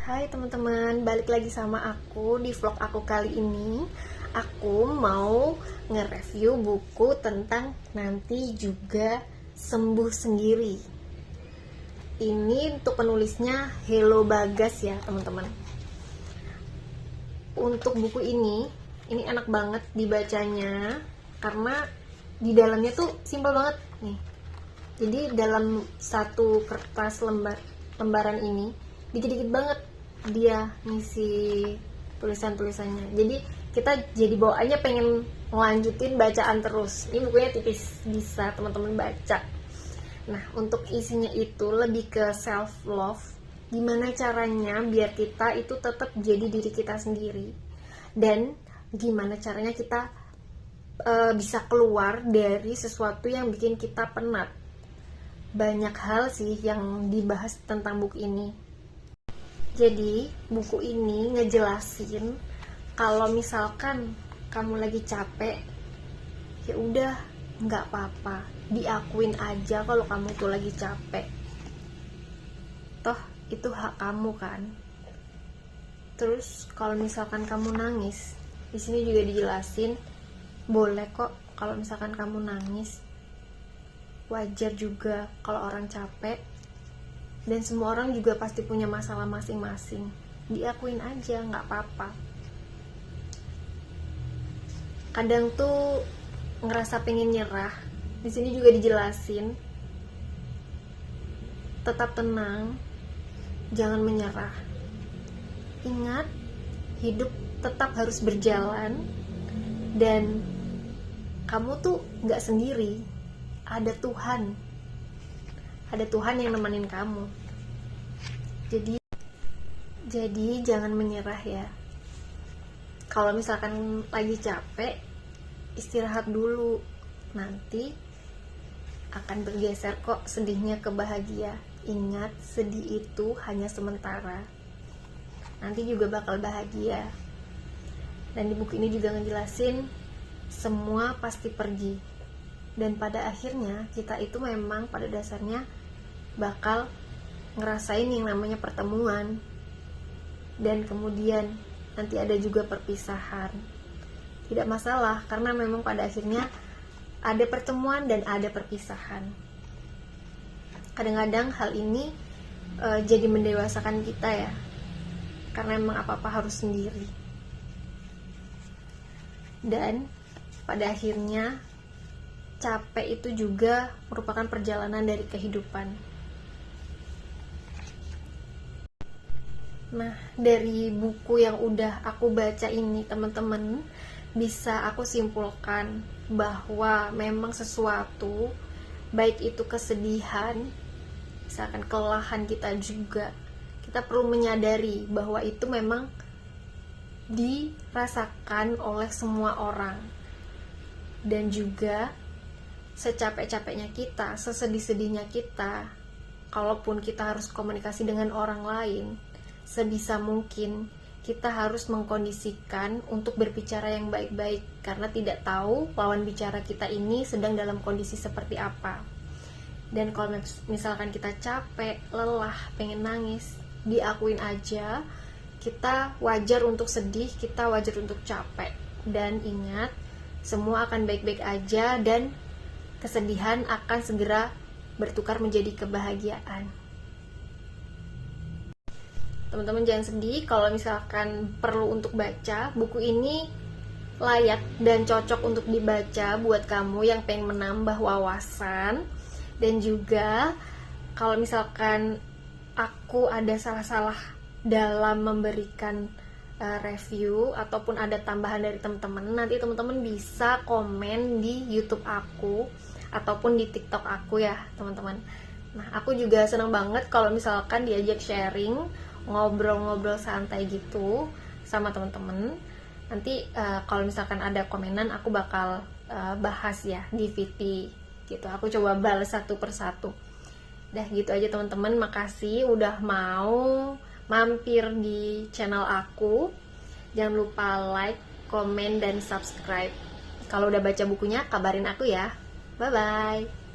Hai teman-teman, balik lagi sama aku di vlog aku kali ini. Aku mau nge-review buku tentang Nanti Juga Sembuh Sendiri. Ini untuk penulisnya Hello Bagas ya teman-teman. Untuk buku ini enak banget dibacanya karena di dalamnya tuh simpel banget nih. Jadi dalam satu kertas lembaran ini dikit-dikit banget dia ngisi tulisan-tulisannya. Jadi kita jadi bawaannya pengen ngelanjutin bacaan terus. Ini bukunya tipis, bisa teman-teman baca. Nah, untuk isinya itu lebih ke self love. Gimana caranya biar kita itu tetap jadi diri kita sendiri. Dan gimana caranya kita bisa keluar dari sesuatu yang bikin kita penat. Banyak hal sih yang dibahas tentang buku ini. Jadi buku ini ngejelasin kalau misalkan kamu lagi capek, ya udah nggak apa-apa, diakuin aja kalau kamu tuh lagi capek. Toh itu hak kamu kan. Terus kalau misalkan kamu nangis, di sini juga dijelasin boleh kok kalau misalkan kamu nangis. Wajar juga kalau orang capek. Dan semua orang juga pasti punya masalah masing-masing. Diakuin aja, nggak apa-apa. Kadang tuh ngerasa pengen nyerah. Di sini juga dijelasin, tetap tenang, jangan menyerah. Ingat, hidup tetap harus berjalan. Dan kamu tuh nggak sendiri. Ada Tuhan. Ada Tuhan yang nemenin kamu. Jadi jangan menyerah ya. Kalau misalkan lagi capek, istirahat dulu. Nanti akan bergeser kok sedihnya ke bahagia. Ingat, sedih itu hanya sementara. Nanti juga bakal bahagia. Dan di buku ini juga ngejelasin semua pasti pergi. Dan pada akhirnya kita itu memang pada dasarnya bakal ngerasain yang namanya pertemuan. Dan kemudian nanti ada juga perpisahan. Tidak masalah karena memang pada akhirnya ada pertemuan dan ada perpisahan. Kadang-kadang hal ini jadi mendewasakan kita ya. Karena memang apa-apa harus sendiri. Dan pada akhirnya capek itu juga merupakan perjalanan dari kehidupan. Nah, dari buku yang udah aku baca ini teman-teman, bisa aku simpulkan bahwa memang sesuatu, baik itu kesedihan, misalkan kelelahan kita juga, kita perlu menyadari bahwa itu memang dirasakan oleh semua orang. Dan juga secapek-capeknya kita, sesedih-sedihnya kita, kalaupun kita harus komunikasi dengan orang lain, sebisa mungkin kita harus mengkondisikan untuk berbicara yang baik-baik, karena tidak tahu lawan bicara kita ini sedang dalam kondisi seperti apa. Dan kalau misalkan kita capek, lelah, pengen nangis, diakuin aja, kita wajar untuk sedih, kita wajar untuk capek. Dan ingat, semua akan baik-baik aja dan kesedihan akan segera bertukar menjadi kebahagiaan. Teman-teman jangan sedih kalau misalkan perlu untuk baca. Buku ini layak dan cocok untuk dibaca buat kamu yang pengen menambah wawasan. Dan juga kalau misalkan aku ada salah-salah dalam memberikan review ataupun ada tambahan dari teman-teman, nanti teman-teman bisa komen di YouTube aku ataupun di TikTok aku ya teman-teman. Nah, aku juga senang banget kalau misalkan diajak sharing, ngobrol-ngobrol santai gitu sama teman-teman. Nanti kalau misalkan ada komenan, aku bakal bahas ya di VT gitu. Aku coba balas satu persatu. Dah gitu aja teman-teman. Makasih udah mau mampir di channel aku. Jangan lupa like, komen, dan subscribe. Kalau udah baca bukunya, kabarin aku ya. Bye-bye.